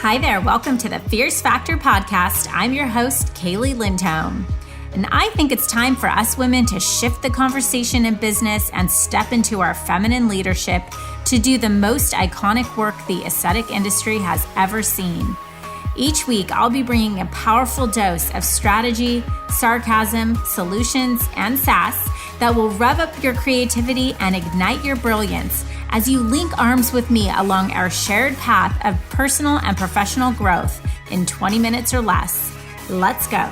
Hi there, welcome to the Fierce Factor podcast. I'm your host, Kaylee Lindholm. And I think it's time for us women to shift the conversation in business and step into our feminine leadership to do the most iconic work the aesthetic industry has ever seen. Each week, I'll be bringing a powerful dose of strategy, sarcasm, solutions, and sass that will rev up your creativity and ignite your brilliance as you link arms with me along our shared path of personal and professional growth in 20 minutes or less. Let's go.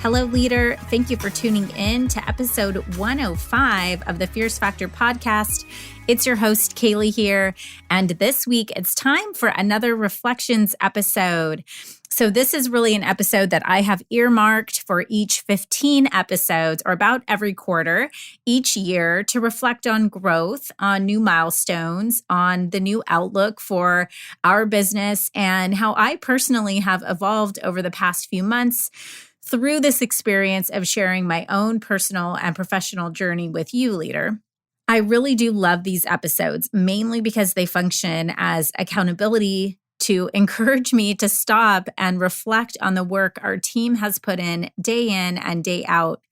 Hello, leader. Thank you for tuning in to episode 105 of the Fierce Factor podcast. It's your host, Kaylee here. And this week, it's time for another reflections episode. So this is really an episode that I have earmarked for each 15 episodes, or about every quarter each year, to reflect on growth, on new milestones, on the new outlook for our business, and how I personally have evolved over the past few months through this experience of sharing my own personal and professional journey with you, leader. I really do love these episodes, mainly because they function as accountability to encourage me to stop and reflect on the work our team has put in and day out.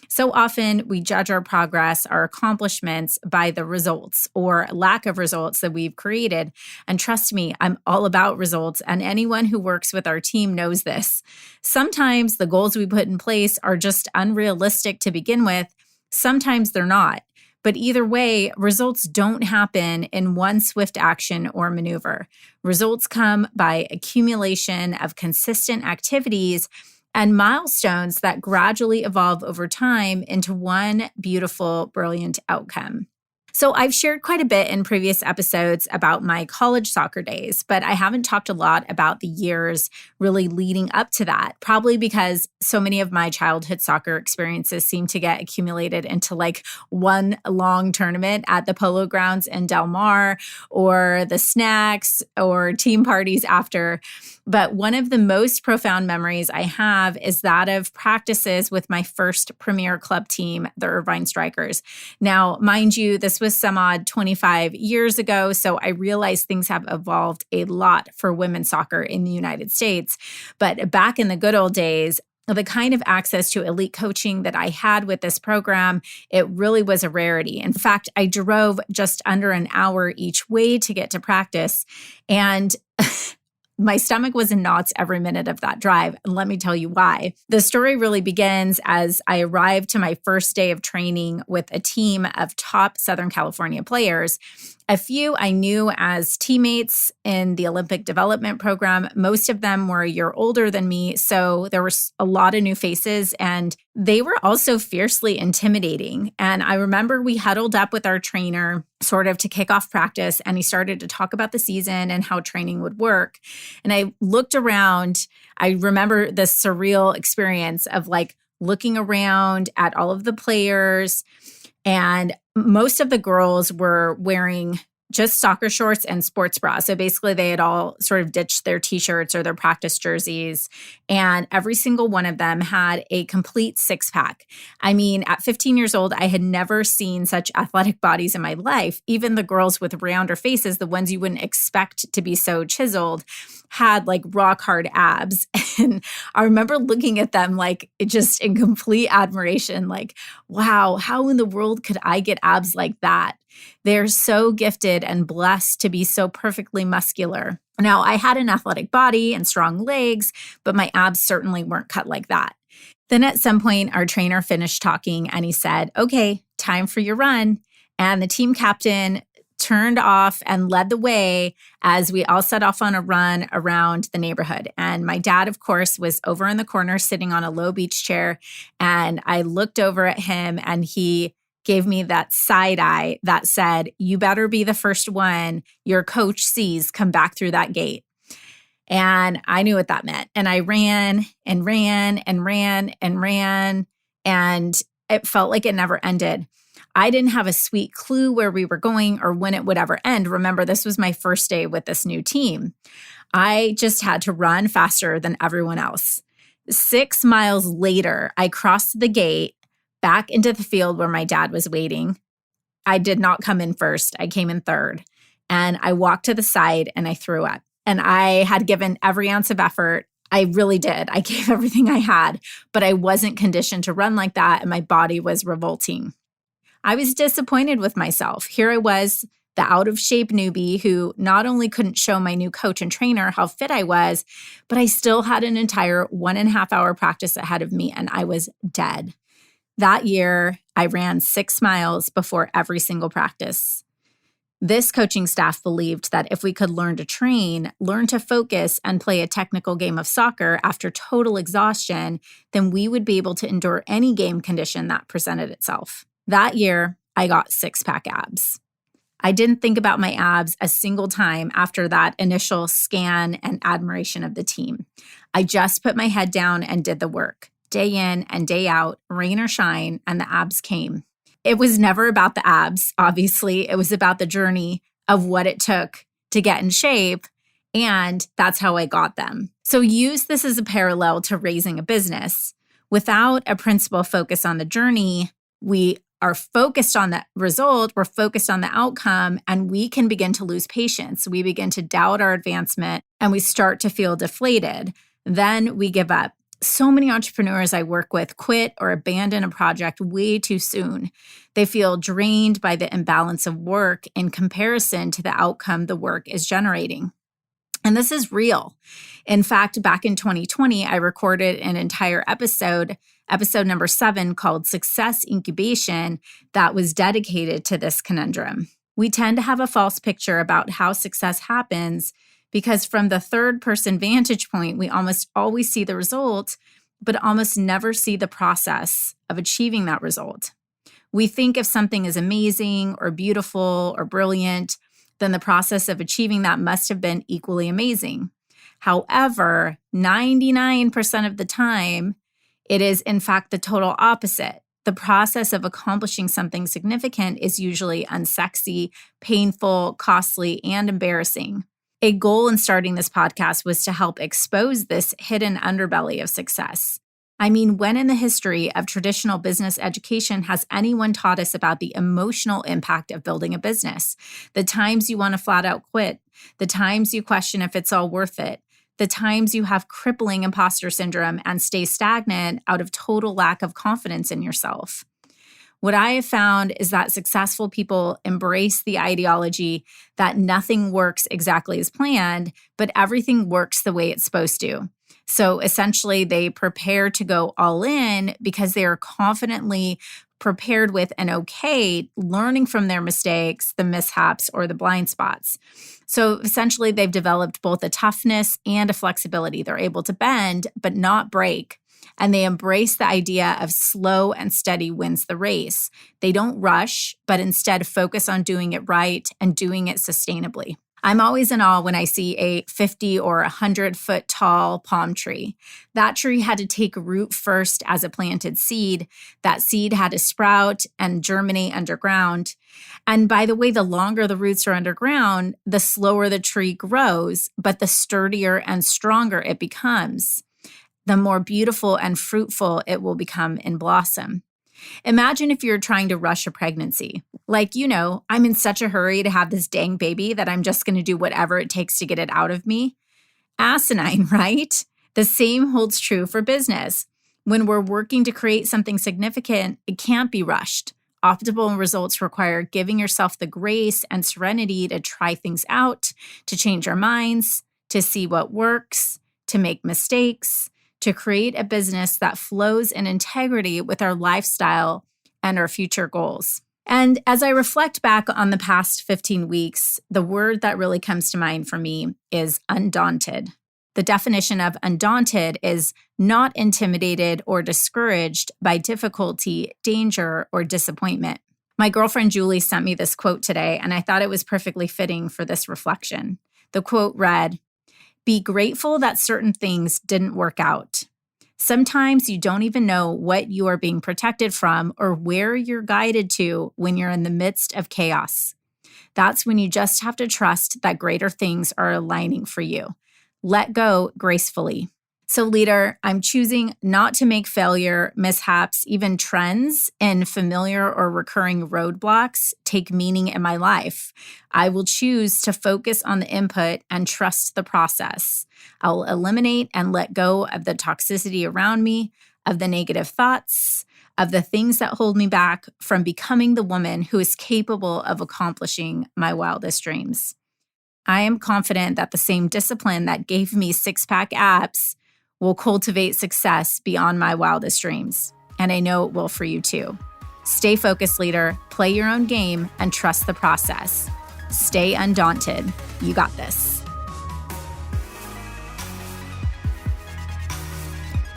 So often we judge our progress, our accomplishments by the results or lack of results that we've created. And trust me, I'm all about results, and anyone who works with our team knows this. Sometimes the goals we put in place are just unrealistic to begin with. Sometimes they're not. But either way, results don't happen in one swift action or maneuver. Results come by accumulation of consistent activities and milestones that gradually evolve over time into one beautiful, brilliant outcome. So I've shared quite a bit in previous episodes about my college soccer days, but I haven't talked a lot about the years really leading up to that, probably because so many of my childhood soccer experiences seem to get accumulated into like one long tournament at the polo grounds in Del Mar, or the snacks or team parties after. But one of the most profound memories I have is that of practices with my first premier club team, the Irvine Strikers. Now, mind you, this was some odd 25 years ago, so I realize things have evolved a lot for women's soccer in the United States. But back in the good old days, the kind of access to elite coaching that I had with this program, it really was a rarity. In fact, I drove just under an hour each way to get to practice, and my stomach was in knots every minute of that drive, and let me tell you why. The story really begins as I arrived to my first day of training with a team of top Southern California players. A few I knew as teammates in the Olympic development program. Most of them were a year older than me, so there were a lot of new faces, and they were also fiercely intimidating. And I remember we huddled up with our trainer sort of to kick off practice, and he started to talk about the season and how training would work. And I looked around. I remember this surreal experience of like looking around at all of the players, and most of the girls were wearing just soccer shorts and sports bras. So basically they had all sort of ditched their t-shirts or their practice jerseys. And every single one of them had a complete six-pack. I mean, at 15 years old, I had never seen such athletic bodies in my life. Even the girls with rounder faces, the ones you wouldn't expect to be so chiseled, had like rock hard abs. And I remember looking at them like just in complete admiration, like, wow, how in the world could I get abs like that? They're so gifted and blessed to be so perfectly muscular. Now, I had an athletic body and strong legs, but my abs certainly weren't cut like that. Then at some point, our trainer finished talking and he said, okay, time for your run. And the team captain turned off and led the way as we all set off on a run around the neighborhood. And my dad, of course, was over in the corner sitting on a low beach chair. And I looked over at him and he gave me that side eye that said, you better be the first one your coach sees come back through that gate. And I knew what that meant. And I ran and ran and ran and ran, and it felt like it never ended. I didn't have a sweet clue where we were going or when it would ever end. Remember, this was my first day with this new team. I just had to run faster than everyone else. 6 miles later, I crossed the gate back into the field where my dad was waiting. I did not come in first. I came in third. And I walked to the side and I threw up. and I had given every ounce of effort. I really did. I gave everything I had, but I wasn't conditioned to run like that, and my body was revolting. I was disappointed with myself. Here I was, the out-of-shape newbie who not only couldn't show my new coach and trainer how fit I was, but I still had an entire 1.5 hour practice ahead of me, and I was dead. That year, I ran 6 miles before every single practice. This coaching staff believed that if we could learn to train, learn to focus, and play a technical game of soccer after total exhaustion, then we would be able to endure any game condition that presented itself. That year, I got 6-pack abs. I didn't think about my abs a single time after that initial scan and admiration of the team. I just put my head down and did the work, day in and day out, rain or shine, and the abs came. It was never about the abs, obviously. It was about the journey of what it took to get in shape, and that's how I got them. So use this as a parallel to raising a business. Without a principal focus on the journey, we are focused on the result, we're focused on the outcome, and we can begin to lose patience. We begin to doubt our advancement, and we start to feel deflated. Then we give up. So many entrepreneurs I work with quit or abandon a project way too soon. They feel drained by the imbalance of work in comparison to the outcome the work is generating. And this is real. In fact, back in 2020, I recorded an entire episode number 7, called Success Incubation, that was dedicated to this conundrum. We tend to have a false picture about how success happens because from the third-person vantage point, we almost always see the result, but almost never see the process of achieving that result. We think if something is amazing or beautiful or brilliant, then the process of achieving that must have been equally amazing. However, 99% of the time, it is in fact the total opposite. The process of accomplishing something significant is usually unsexy, painful, costly, and embarrassing. A goal in starting this podcast was to help expose this hidden underbelly of success. I mean, when in the history of traditional business education has anyone taught us about the emotional impact of building a business? The times you want to flat out quit, the times you question if it's all worth it, the times you have crippling imposter syndrome and stay stagnant out of total lack of confidence in yourself. What I have found is that successful people embrace the ideology that nothing works exactly as planned, but everything works the way it's supposed to. So essentially, they prepare to go all in because they are confidently prepared with and okay learning from their mistakes, the mishaps, or the blind spots. So essentially, they've developed both a toughness and a flexibility. They're able to bend, but not break. And they embrace the idea of slow and steady wins the race. They don't rush, but instead focus on doing it right and doing it sustainably. I'm always in awe when I see a 50 or 100-foot tall palm tree. That tree had to take root first as a planted seed. That seed had to sprout and germinate underground. And by the way, the longer the roots are underground, the slower the tree grows, but the sturdier and stronger it becomes. The more beautiful and fruitful it will become in blossom. Imagine if you're trying to rush a pregnancy. Like, I'm in such a hurry to have this dang baby that I'm just going to do whatever it takes to get it out of me. Asinine, right? The same holds true for business. When we're working to create something significant, it can't be rushed. Optimal results require giving yourself the grace and serenity to try things out, to change our minds, to see what works, to make mistakes, to create a business that flows in integrity with our lifestyle and our future goals. And as I reflect back on the past 15 weeks, the word that really comes to mind for me is undaunted. The definition of undaunted is not intimidated or discouraged by difficulty, danger, or disappointment. My girlfriend Julie sent me this quote today, and I thought it was perfectly fitting for this reflection. The quote read, "Be grateful that certain things didn't work out. Sometimes you don't even know what you are being protected from or where you're guided to when you're in the midst of chaos. That's when you just have to trust that greater things are aligning for you. Let go gracefully." So leader, I'm choosing not to make failure, mishaps, even trends and familiar or recurring roadblocks take meaning in my life. I will choose to focus on the input and trust the process. I'll eliminate and let go of the toxicity around me, of the negative thoughts, of the things that hold me back from becoming the woman who is capable of accomplishing my wildest dreams. I am confident that the same discipline that gave me six-pack abs will cultivate success beyond my wildest dreams. And I know it will for you too. Stay focused, leader. Play your own game and trust the process. Stay undaunted. You got this.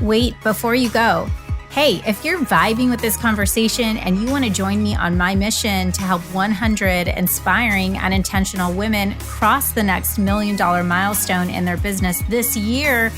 Wait, before you go, hey, if you're vibing with this conversation and you want to join me on my mission to help 100 inspiring and intentional women cross the next $1 million milestone in their business this year,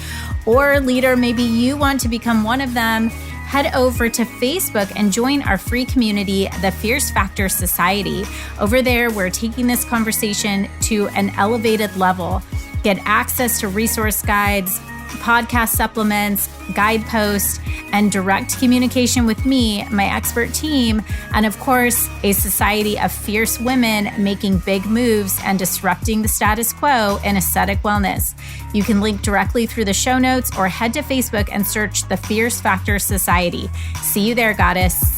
or leader, maybe you want to become one of them, head over to Facebook and join our free community, the Fierce Factor Society. Over there, we're taking this conversation to an elevated level. Get access to resource guides, podcast supplements, guideposts, and direct communication with me, my expert team, and of course, a society of fierce women making big moves and disrupting the status quo in aesthetic wellness. You can link directly through the show notes or head to Facebook and search the Fierce Factor Society. See you there, goddess.